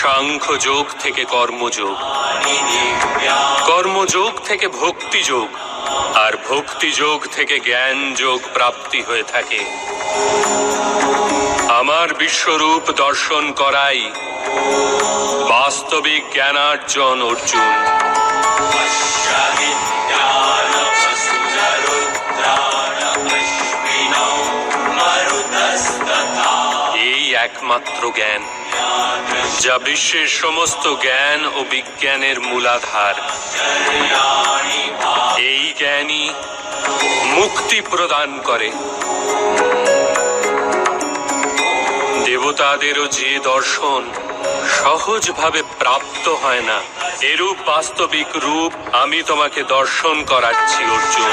সাংখ্যযোগ থেকে কর্মযোগ, কর্মযোগ থেকে ভক্তিযোগ, আর ভক্তিযোগ থেকে জ্ঞান যোগ প্রাপ্তি হয়ে থাকে। আমার বিশ্বরূপ দর্শন করাই বাস্তবিক জ্ঞানার্জন অর্জুন। এই একমাত্র জ্ঞান যা বিশ্বের সমস্ত জ্ঞান ও বিজ্ঞানের মূলাধার। এই জ্ঞানই মুক্তি প্রদান করে। দেবতাদেরও যে দর্শন সহজভাবে প্রাপ্ত হয় না, এরূপ বাস্তবিক রূপ আমি তোমাকে দর্শন করাচ্ছি অর্জুন।